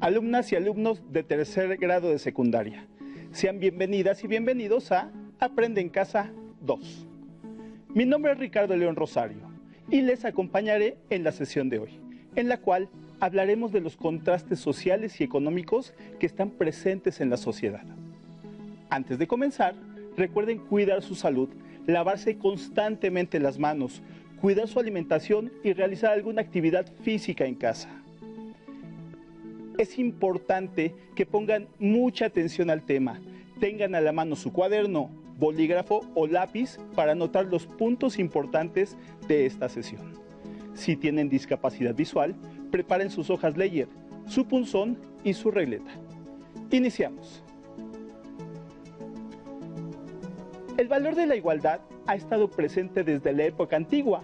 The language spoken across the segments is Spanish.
alumnas y alumnos de tercer grado de secundaria. Sean bienvenidas y bienvenidos a Aprende en Casa 2. Mi nombre es Ricardo León Rosario y les acompañaré en la sesión de hoy, en la cual hablaremos de los contrastes sociales y económicos que están presentes en la sociedad. Antes de comenzar, recuerden cuidar su salud, lavarse constantemente las manos, cuidar su alimentación y realizar alguna actividad física en casa. Es importante que pongan mucha atención al tema. Tengan a la mano su cuaderno, bolígrafo o lápiz para anotar los puntos importantes de esta sesión. Si tienen discapacidad visual, preparen sus hojas Ledger, su punzón y su regleta. Iniciamos. El valor de la igualdad ha estado presente desde la época antigua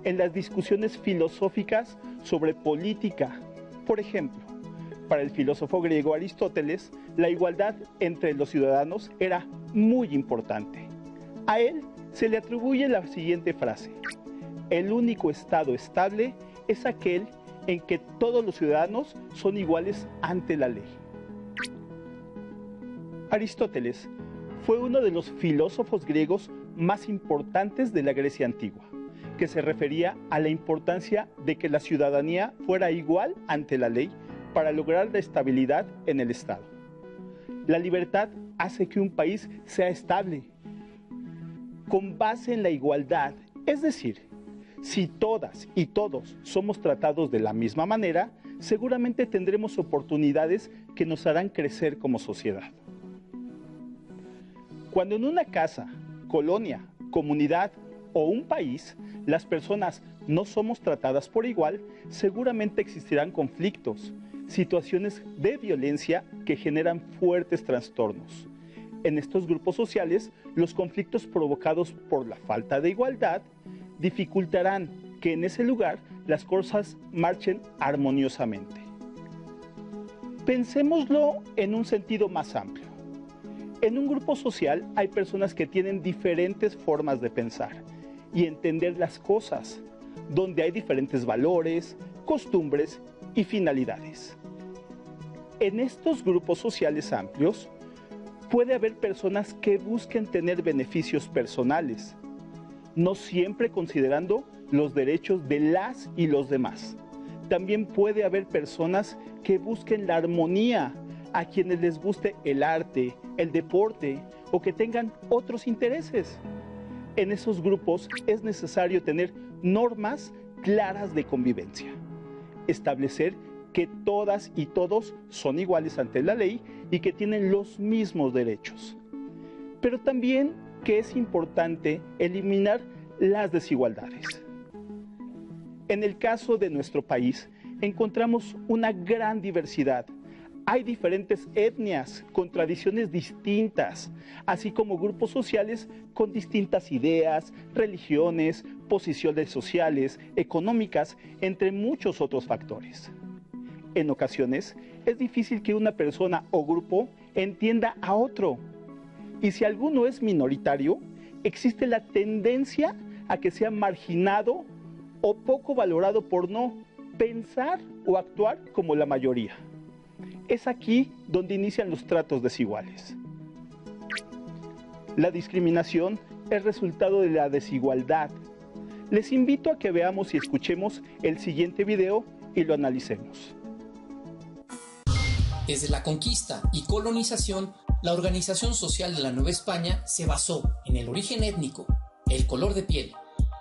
en las discusiones filosóficas sobre política. Por ejemplo, para el filósofo griego Aristóteles, la igualdad entre los ciudadanos era muy importante. A él se le atribuye la siguiente frase: el único estado estable es aquel en que todos los ciudadanos son iguales ante la ley. Aristóteles fue uno de los filósofos griegos más importantes de la Grecia antigua, que se refería a la importancia de que la ciudadanía fuera igual ante la ley para lograr la estabilidad en el Estado. La libertad hace que un país sea estable, con base en la igualdad, es decir, si todas y todos somos tratados de la misma manera, seguramente tendremos oportunidades que nos harán crecer como sociedad. Cuando en una casa, colonia, comunidad o un país, las personas no somos tratadas por igual, seguramente existirán conflictos, situaciones de violencia que generan fuertes trastornos. En estos grupos sociales, los conflictos provocados por la falta de igualdad dificultarán que en ese lugar las cosas marchen armoniosamente. Pensémoslo en un sentido más amplio. En un grupo social hay personas que tienen diferentes formas de pensar y entender las cosas, donde hay diferentes valores, costumbres y finalidades. En estos grupos sociales amplios, puede haber personas que busquen tener beneficios personales, no siempre considerando los derechos de las y los demás. También puede haber personas que busquen la armonía, a quienes les guste el arte, el deporte o que tengan otros intereses. En esos grupos es necesario tener normas claras de convivencia, establecer que todas y todos son iguales ante la ley y que tienen los mismos derechos. Pero también que es importante eliminar las desigualdades. En el caso de nuestro país, encontramos una gran diversidad. Hay diferentes etnias con tradiciones distintas, así como grupos sociales con distintas ideas, religiones, posiciones sociales, económicas, entre muchos otros factores. En ocasiones, es difícil que una persona o grupo entienda a otro. Y si alguno es minoritario, existe la tendencia a que sea marginado o poco valorado por no pensar o actuar como la mayoría. Es aquí donde inician los tratos desiguales. La discriminación es resultado de la desigualdad. Les invito a que veamos y escuchemos el siguiente video y lo analicemos. Desde la conquista y colonización, la organización social de la Nueva España se basó en el origen étnico, el color de piel,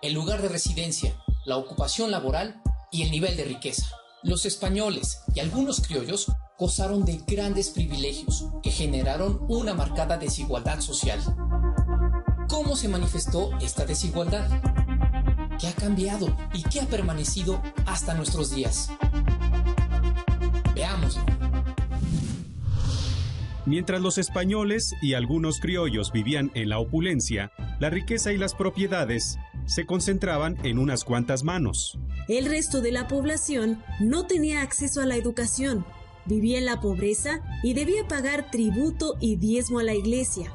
el lugar de residencia, la ocupación laboral y el nivel de riqueza. Los españoles y algunos criollos gozaron de grandes privilegios que generaron una marcada desigualdad social. ¿Cómo se manifestó esta desigualdad? ¿Qué ha cambiado y qué ha permanecido hasta nuestros días? Veámoslo. Mientras los españoles y algunos criollos vivían en la opulencia, la riqueza y las propiedades se concentraban en unas cuantas manos. El resto de la población no tenía acceso a la educación, vivía en la pobreza y debía pagar tributo y diezmo a la iglesia.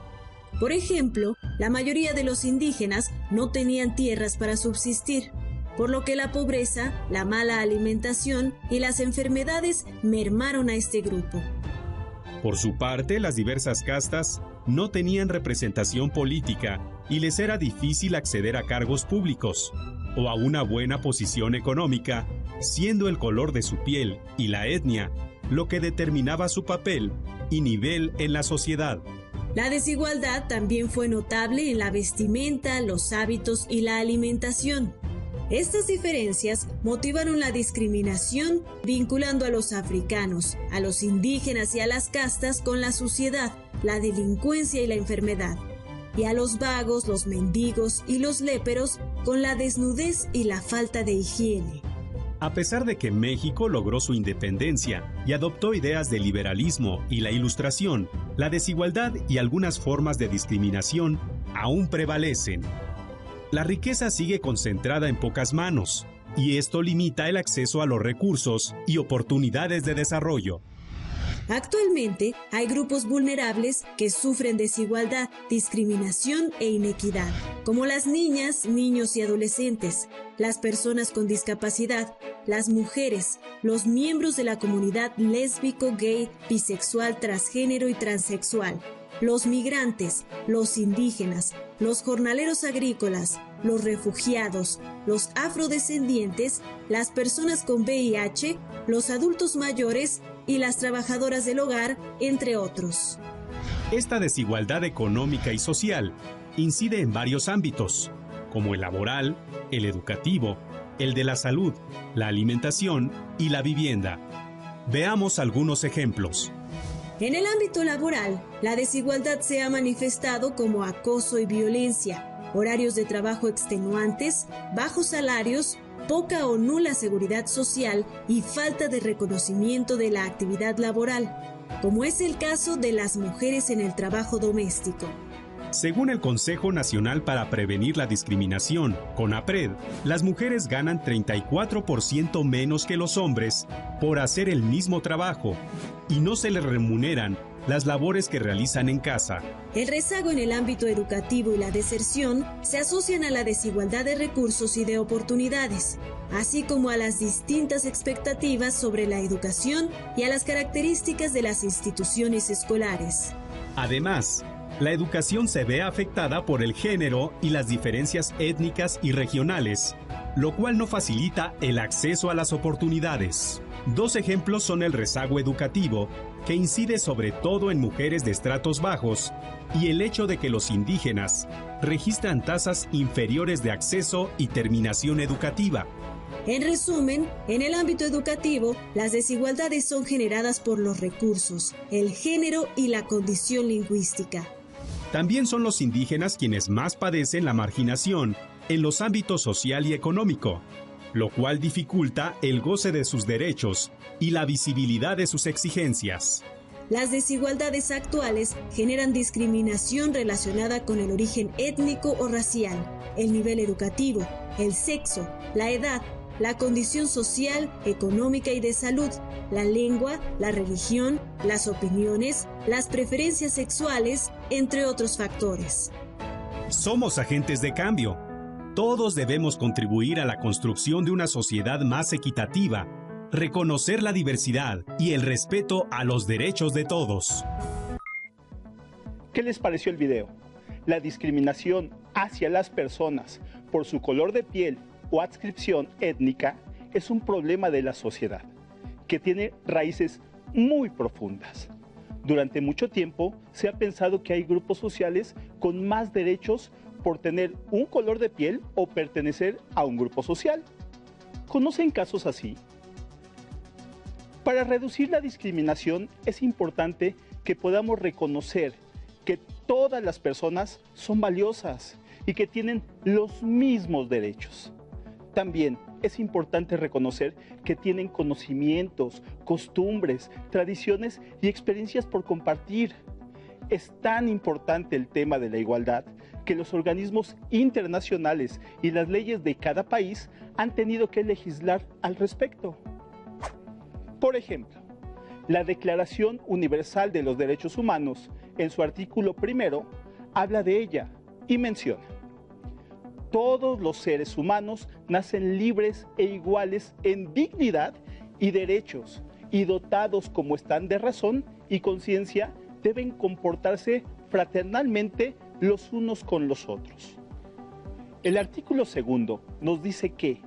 Por ejemplo, la mayoría de los indígenas no tenían tierras para subsistir. por lo que la pobreza, la mala alimentación y las enfermedades mermaron a este grupo. Por su parte, las diversas castas no tenían representación política y les era difícil acceder a cargos públicos o a una buena posición económica, siendo el color de su piel y la etnia lo que determinaba su papel y nivel en la sociedad. La desigualdad también fue notable en la vestimenta, los hábitos y la alimentación. Estas diferencias motivaron la discriminación, vinculando a los africanos, a los indígenas y a las castas con la suciedad, la delincuencia y la enfermedad, y a los vagos, los mendigos y los léperos con la desnudez y la falta de higiene. A pesar de que México logró su independencia y adoptó ideas del liberalismo y la Ilustración, la desigualdad y algunas formas de discriminación aún prevalecen. La riqueza sigue concentrada en pocas manos, y esto limita el acceso a los recursos y oportunidades de desarrollo. Actualmente hay grupos vulnerables que sufren desigualdad, discriminación e inequidad, como las niñas, niños y adolescentes, las personas con discapacidad, las mujeres, los miembros de la comunidad lésbico, gay, bisexual, transgénero y transexual, los migrantes, los indígenas, los jornaleros agrícolas, los refugiados, los afrodescendientes, las personas con VIH, los adultos mayores y las trabajadoras del hogar, entre otros. Esta desigualdad económica y social incide en varios ámbitos, como el laboral, el educativo, el de la salud, la alimentación y la vivienda. Veamos algunos ejemplos. En el ámbito laboral, la desigualdad se ha manifestado como acoso y violencia, horarios de trabajo extenuantes, bajos salarios, poca o nula seguridad social y falta de reconocimiento de la actividad laboral, como es el caso de las mujeres en el trabajo doméstico. Según el Consejo Nacional para Prevenir la Discriminación, CONAPRED, las mujeres ganan 34% menos que los hombres por hacer el mismo trabajo y no se les remuneran las labores que realizan en casa. El rezago en el ámbito educativo y la deserción se asocian a la desigualdad de recursos y de oportunidades, así como a las distintas expectativas sobre la educación y a las características de las instituciones escolares. Además, la educación se ve afectada por el género y las diferencias étnicas y regionales, lo cual no facilita el acceso a las oportunidades. Dos ejemplos son el rezago educativo, que incide sobre todo en mujeres de estratos bajos, y el hecho de que los indígenas registran tasas inferiores de acceso y terminación educativa. En resumen, en el ámbito educativo, las desigualdades son generadas por los recursos, el género y la condición lingüística. También son los indígenas quienes más padecen la marginación en los ámbitos social y económico, lo cual dificulta el goce de sus derechos y la visibilidad de sus exigencias. Las desigualdades actuales generan discriminación relacionada con el origen étnico o racial, el nivel educativo, el sexo, la edad, la condición social, económica y de salud, la lengua, la religión, las opiniones, las preferencias sexuales, entre otros factores. Somos agentes de cambio. Todos debemos contribuir a la construcción de una sociedad más equitativa, reconocer la diversidad y el respeto a los derechos de todos. ¿Qué les pareció el video? La discriminación hacia las personas por su color de piel o adscripción étnica es un problema de la sociedad que tiene raíces muy profundas. Durante mucho tiempo se ha pensado que hay grupos sociales con más derechos por tener un color de piel o pertenecer a un grupo social. ¿Conocen casos así? Para reducir la discriminación es importante que podamos reconocer que todas las personas son valiosas y que tienen los mismos derechos. También es importante reconocer que tienen conocimientos, costumbres, tradiciones y experiencias por compartir. Es tan importante el tema de la igualdad que los organismos internacionales y las leyes de cada país han tenido que legislar al respecto. Por ejemplo, la Declaración Universal de los Derechos Humanos, en su artículo 1, habla de ella y menciona: todos los seres humanos nacen libres e iguales en dignidad y derechos, y dotados como están de razón y conciencia, deben comportarse fraternalmente los unos con los otros. El artículo 2 nos dice que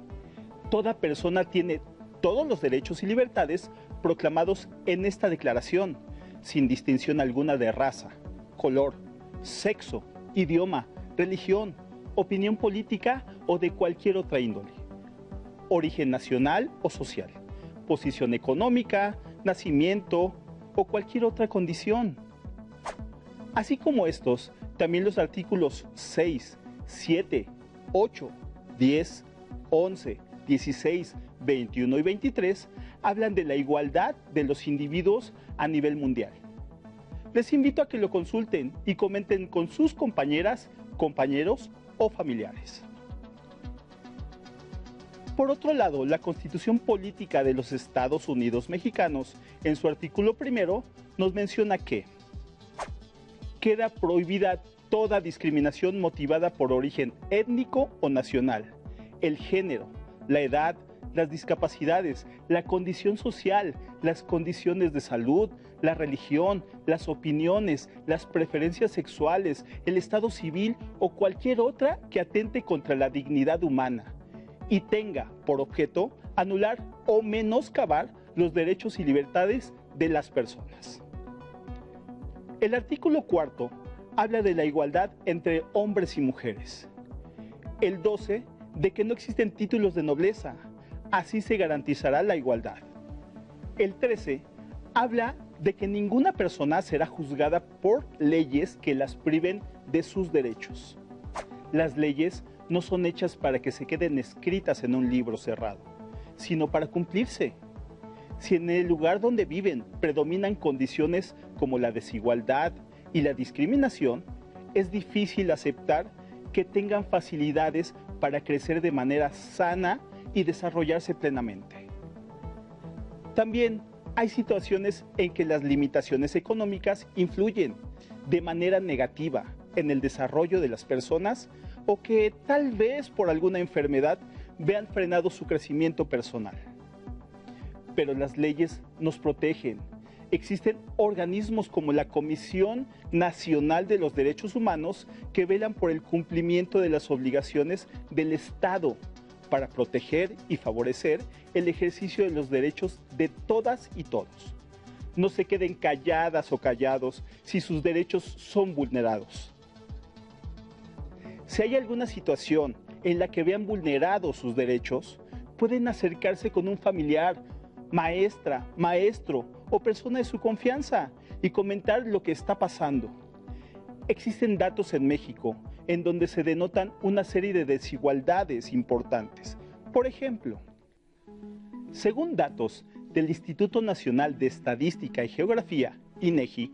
toda persona tiene todos los derechos y libertades proclamados en esta declaración, sin distinción alguna de raza, color, sexo, idioma, religión, opinión política o de cualquier otra índole, origen nacional o social, posición económica, nacimiento o cualquier otra condición. Así como estos, también los artículos 6, 7, 8, 10, 11, 16, 21 y 23 hablan de la igualdad de los individuos a nivel mundial. Les invito a que lo consulten y comenten con sus compañeras, compañeros o familiares. Por otro lado, la Constitución Política de los Estados Unidos Mexicanos, en su artículo 1, nos menciona que queda prohibida toda discriminación motivada por origen étnico o nacional, el género, la edad, las discapacidades, la condición social, las condiciones de salud, la religión, las opiniones, las preferencias sexuales, el estado civil o cualquier otra que atente contra la dignidad humana y tenga por objeto anular o menoscabar los derechos y libertades de las personas. El artículo 4 habla de la igualdad entre hombres y mujeres. El 12 de que no existen títulos de nobleza, así se garantizará la igualdad. El 13 habla de que ninguna persona será juzgada por leyes que las priven de sus derechos. Las leyes no son hechas para que se queden escritas en un libro cerrado, sino para cumplirse. Si en el lugar donde viven predominan condiciones como la desigualdad y la discriminación, es difícil aceptar que tengan facilidades para crecer de manera sana y desarrollarse plenamente. También hay situaciones en que las limitaciones económicas influyen de manera negativa en el desarrollo de las personas o que tal vez por alguna enfermedad vean frenado su crecimiento personal. Pero las leyes nos protegen. Existen organismos como la Comisión Nacional de los Derechos Humanos que velan por el cumplimiento de las obligaciones del Estado para proteger y favorecer el ejercicio de los derechos de todas y todos. No se queden calladas o callados si sus derechos son vulnerados. Si hay alguna situación en la que vean vulnerados sus derechos, pueden acercarse con un familiar, maestra, maestro o persona de su confianza y comentar lo que está pasando. Existen datos en México en donde se denotan una serie de desigualdades importantes. Por ejemplo, según datos del Instituto Nacional de Estadística y Geografía, INEGI,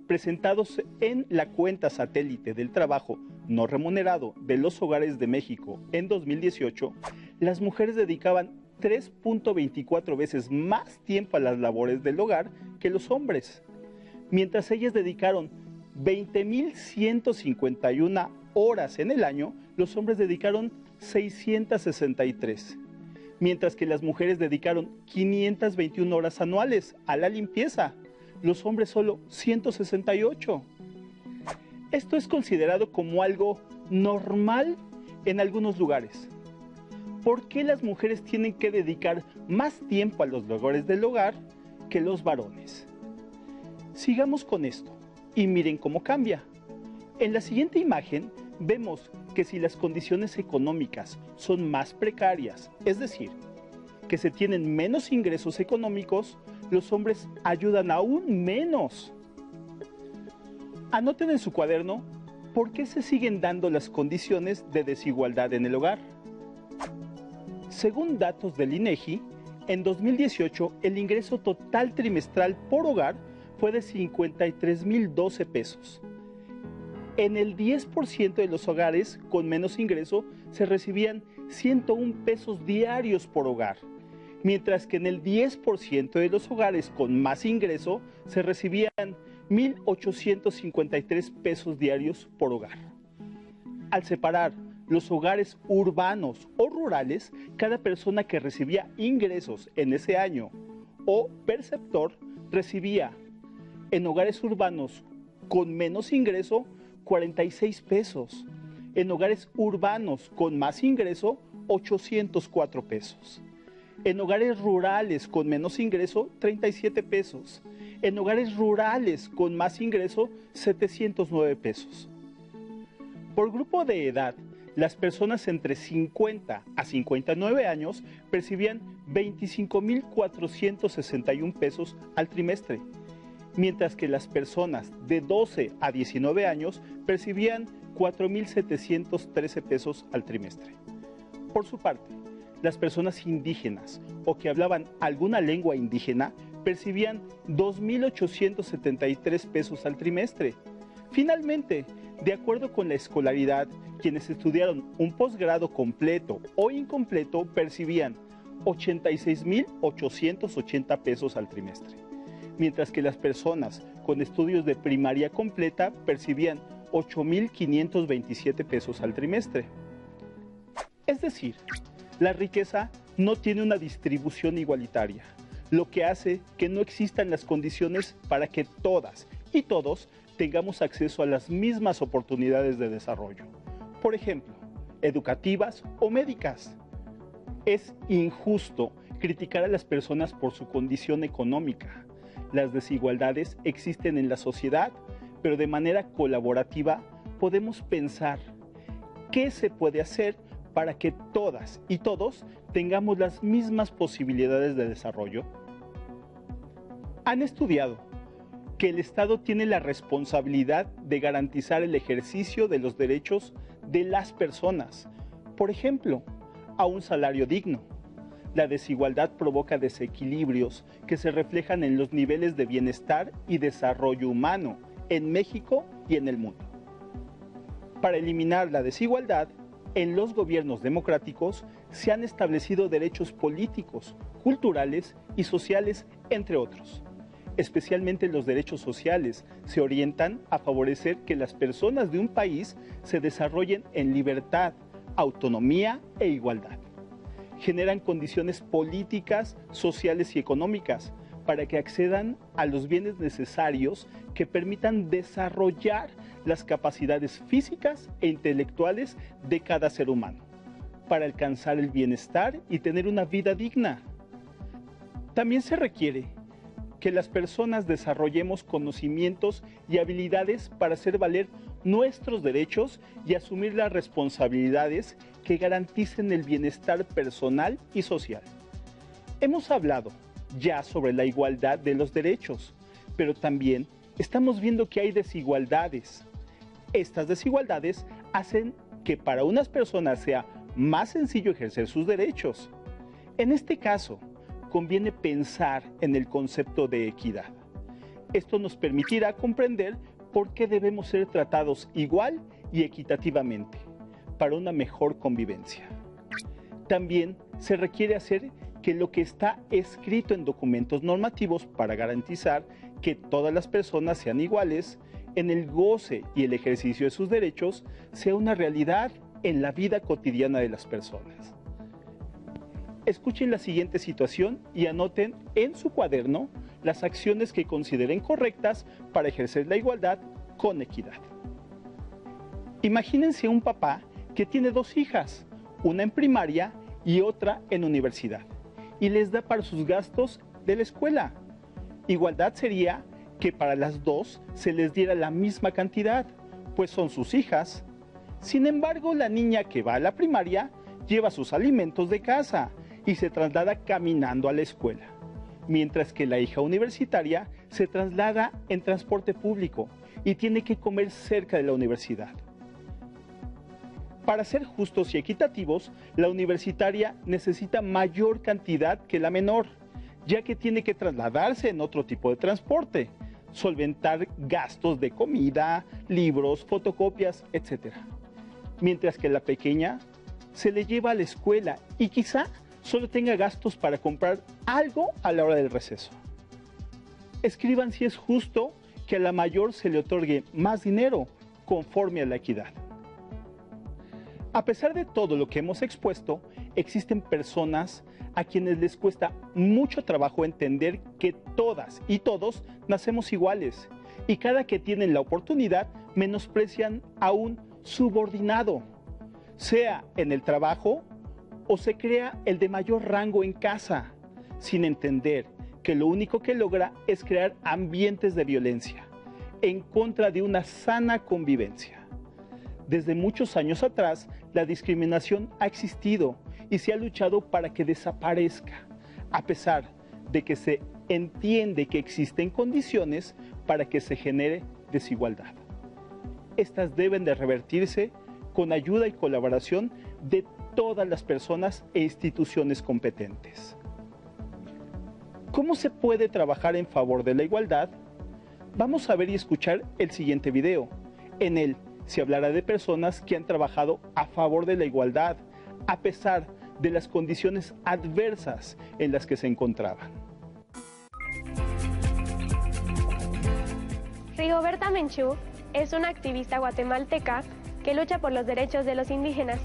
presentados en la cuenta satélite del trabajo no remunerado de los hogares de México en 2018, las mujeres dedicaban 3.24 veces más tiempo a las labores del hogar que los hombres, mientras ellas dedicaron 20.151 horas en el año, los hombres dedicaron 663, mientras que las mujeres dedicaron 521 horas anuales a la limpieza, los hombres solo 168. Esto es considerado como algo normal en algunos lugares. ¿Por qué las mujeres tienen que dedicar más tiempo a los labores del hogar que los varones? Sigamos con esto y miren cómo cambia. En la siguiente imagen vemos que si las condiciones económicas son más precarias, es decir, que se tienen menos ingresos económicos, los hombres ayudan aún menos. Anoten en su cuaderno por qué se siguen dando las condiciones de desigualdad en el hogar. Según datos del INEGI, en 2018 el ingreso total trimestral por hogar fue de 53,012 pesos. En el 10% de los hogares con menos ingreso se recibían 101 pesos diarios por hogar, mientras que en el 10% de los hogares con más ingreso se recibían 1,853 pesos diarios por hogar. Al separar los hogares urbanos o rurales, cada persona que recibía ingresos en ese año o perceptor recibía en hogares urbanos con menos ingreso 46 pesos, en hogares urbanos con más ingreso 804 pesos, en hogares rurales con menos ingreso 37 pesos, en hogares rurales con más ingreso 709 pesos. Por grupo de edad, las personas entre 50 a 59 años percibían 25.461 pesos al trimestre, mientras que las personas de 12 a 19 años percibían 4.713 pesos al trimestre. Por su parte, las personas indígenas o que hablaban alguna lengua indígena percibían 2.873 pesos al trimestre. Finalmente, de acuerdo con la escolaridad, quienes estudiaron un posgrado completo o incompleto percibían 86.880 pesos al trimestre, mientras que las personas con estudios de primaria completa percibían 8.527 pesos al trimestre. Es decir, la riqueza no tiene una distribución igualitaria, lo que hace que no existan las condiciones para que todas y todos tengamos acceso a las mismas oportunidades de desarrollo. Por ejemplo, educativas o médicas. Es injusto criticar a las personas por su condición económica. Las desigualdades existen en la sociedad, pero de manera colaborativa podemos pensar qué se puede hacer para que todas y todos tengamos las mismas posibilidades de desarrollo. Han estudiado que el Estado tiene la responsabilidad de garantizar el ejercicio de los derechos de las personas, por ejemplo, a un salario digno. La desigualdad provoca desequilibrios que se reflejan en los niveles de bienestar y desarrollo humano en México y en el mundo. Para eliminar la desigualdad, en los gobiernos democráticos se han establecido derechos políticos, culturales y sociales, entre otros. Especialmente los derechos sociales se orientan a favorecer que las personas de un país se desarrollen en libertad, autonomía e igualdad. Generan condiciones políticas, sociales y económicas para que accedan a los bienes necesarios que permitan desarrollar las capacidades físicas e intelectuales de cada ser humano, para alcanzar el bienestar y tener una vida digna. También se requiere que las personas desarrollemos conocimientos y habilidades para hacer valer nuestros derechos y asumir las responsabilidades que garanticen el bienestar personal y social. Hemos hablado ya sobre la igualdad de los derechos, pero también estamos viendo que hay desigualdades. Estas desigualdades hacen que para unas personas sea más sencillo ejercer sus derechos. En este caso, conviene pensar en el concepto de equidad. Esto nos permitirá comprender por qué debemos ser tratados igual y equitativamente para una mejor convivencia. También se requiere hacer que lo que está escrito en documentos normativos para garantizar que todas las personas sean iguales en el goce y el ejercicio de sus derechos sea una realidad en la vida cotidiana de las personas. Escuchen la siguiente situación y anoten en su cuaderno las acciones que consideren correctas para ejercer la igualdad con equidad. Imagínense un papá que tiene dos hijas, una en primaria y otra en universidad, y les da para sus gastos de la escuela. Igualdad sería que para las dos se les diera la misma cantidad, pues son sus hijas. Sin embargo, la niña que va a la primaria lleva sus alimentos de casa y se traslada caminando a la escuela, mientras que la hija universitaria se traslada en transporte público y tiene que comer cerca de la universidad. Para ser justos y equitativos, la universitaria necesita mayor cantidad que la menor, ya que tiene que trasladarse en otro tipo de transporte, solventar gastos de comida, libros, fotocopias, etc. Mientras que la pequeña se le lleva a la escuela y quizá solo tenga gastos para comprar algo a la hora del receso. Escriban si es justo que a la mayor se le otorgue más dinero conforme a la equidad. A pesar de todo lo que hemos expuesto, existen personas a quienes les cuesta mucho trabajo entender que todas y todos nacemos iguales y cada que tienen la oportunidad menosprecian a un subordinado, sea en el trabajo o se crea el de mayor rango en casa, sin entender que lo único que logra es crear ambientes de violencia en contra de una sana convivencia. Desde muchos años atrás, la discriminación ha existido y se ha luchado para que desaparezca, a pesar de que se entiende que existen condiciones para que se genere desigualdad. Estas deben de revertirse con ayuda y colaboración de todas las personas e instituciones competentes. ¿Cómo se puede trabajar en favor de la igualdad? Vamos a ver y escuchar el siguiente video. En él se hablará de personas que han trabajado a favor de la igualdad, a pesar de las condiciones adversas en las que se encontraban. Rigoberta Menchú es una activista guatemalteca que lucha por los derechos de los indígenas.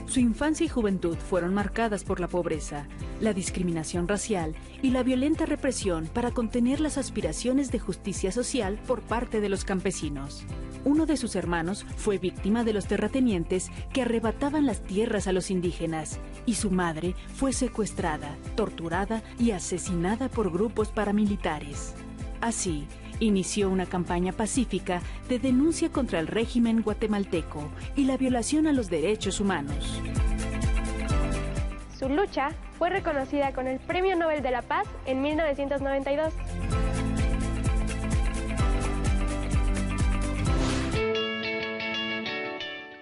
Su infancia y juventud fueron marcadas por la pobreza, la discriminación racial y la violenta represión para contener las aspiraciones de justicia social por parte de los campesinos. Uno de sus hermanos fue víctima de los terratenientes que arrebataban las tierras a los indígenas y su madre fue secuestrada, torturada y asesinada por grupos paramilitares. Así, inició una campaña pacífica de denuncia contra el régimen guatemalteco y la violación a los derechos humanos. Su lucha fue reconocida con el Premio Nobel de la Paz en 1992.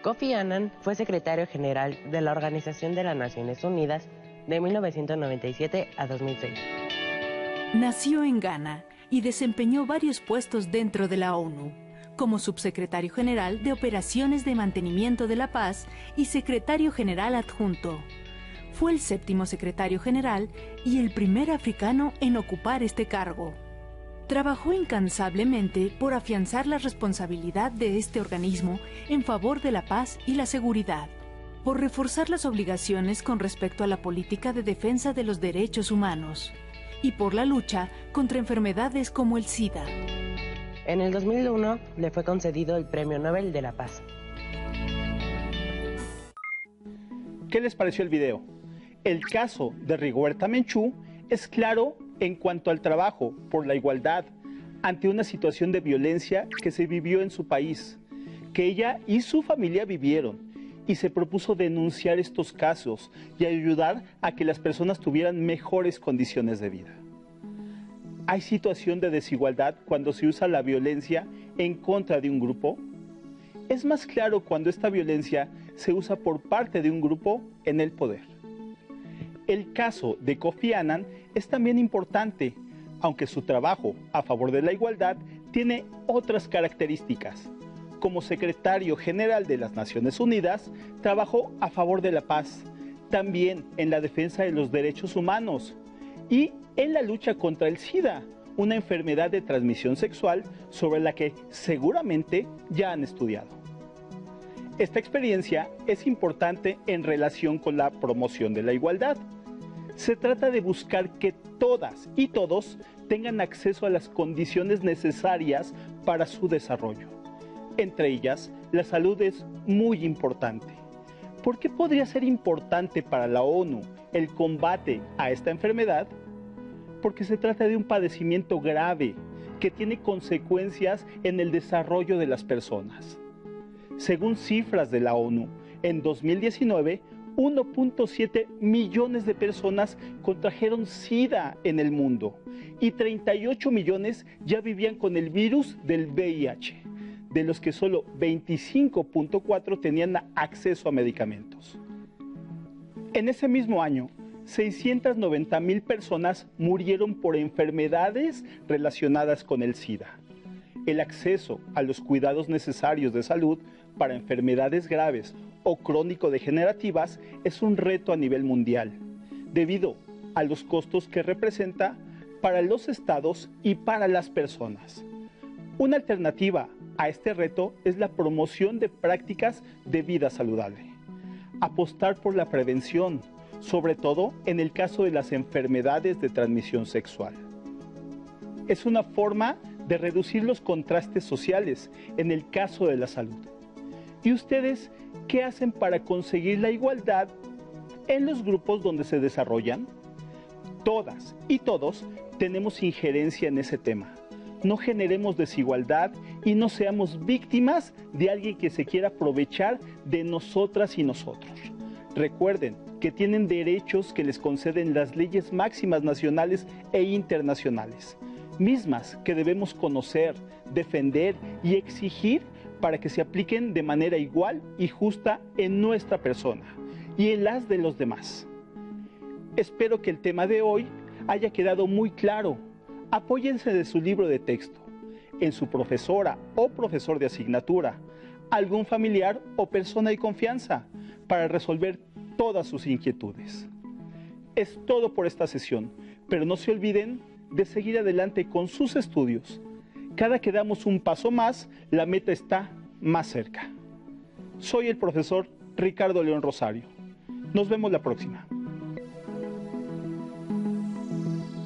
Kofi Annan fue secretario general de la Organización de las Naciones Unidas de 1997 a 2006. Nació en Ghana y desempeñó varios puestos dentro de la ONU, como subsecretario general de Operaciones de Mantenimiento de la Paz y secretario general adjunto. Fue el 7º secretario general y el primer africano en ocupar este cargo. Trabajó incansablemente por afianzar la responsabilidad de este organismo en favor de la paz y la seguridad, por reforzar las obligaciones con respecto a la política de defensa de los derechos humanos y por la lucha contra enfermedades como el SIDA. En el 2001 le fue concedido el Premio Nobel de la Paz. ¿Qué les pareció el video? El caso de Rigoberta Menchú es claro en cuanto al trabajo por la igualdad ante una situación de violencia que se vivió en su país, que ella y su familia vivieron, y se propuso denunciar estos casos y ayudar a que las personas tuvieran mejores condiciones de vida. ¿Hay situación de desigualdad cuando se usa la violencia en contra de un grupo? Es más claro cuando esta violencia se usa por parte de un grupo en el poder. El caso de Kofi Annan es también importante, aunque su trabajo a favor de la igualdad tiene otras características. Como secretario general de las Naciones Unidas, trabajó a favor de la paz, también en la defensa de los derechos humanos y en la lucha contra el SIDA, una enfermedad de transmisión sexual sobre la que seguramente ya han estudiado. Esta experiencia es importante en relación con la promoción de la igualdad. Se trata de buscar que todas y todos tengan acceso a las condiciones necesarias para su desarrollo. Entre ellas, la salud es muy importante. ¿Por qué podría ser importante para la ONU el combate a esta enfermedad? Porque se trata de un padecimiento grave que tiene consecuencias en el desarrollo de las personas. Según cifras de la ONU, en 2019, 1.7 millones de personas contrajeron SIDA en el mundo y 38 millones ya vivían con el virus del VIH, de los que solo 25.4 tenían acceso a medicamentos. En ese mismo año, 690,000 personas murieron por enfermedades relacionadas con el SIDA. El acceso a los cuidados necesarios de salud para enfermedades graves o crónico-degenerativas es un reto a nivel mundial, debido a los costos que representa para los estados y para las personas. Una alternativa a este reto es la promoción de prácticas de vida saludable. Apostar por la prevención, sobre todo en el caso de las enfermedades de transmisión sexual. Es una forma de reducir los contrastes sociales en el caso de la salud. ¿Y ustedes qué hacen para conseguir la igualdad en los grupos donde se desarrollan? Todas y todos tenemos injerencia en ese tema. No generemos desigualdad y no seamos víctimas de alguien que se quiera aprovechar de nosotras y nosotros. Recuerden que tienen derechos que les conceden las leyes máximas nacionales e internacionales, mismas que debemos conocer, defender y exigir para que se apliquen de manera igual y justa en nuestra persona y en las de los demás. Espero que el tema de hoy haya quedado muy claro. Apóyense de su libro de texto, en su profesora o profesor de asignatura, algún familiar o persona de confianza para resolver todas sus inquietudes. Es todo por esta sesión, pero no se olviden de seguir adelante con sus estudios. Cada que damos un paso más, la meta está más cerca. Soy el profesor Ricardo León Rosario. Nos vemos la próxima.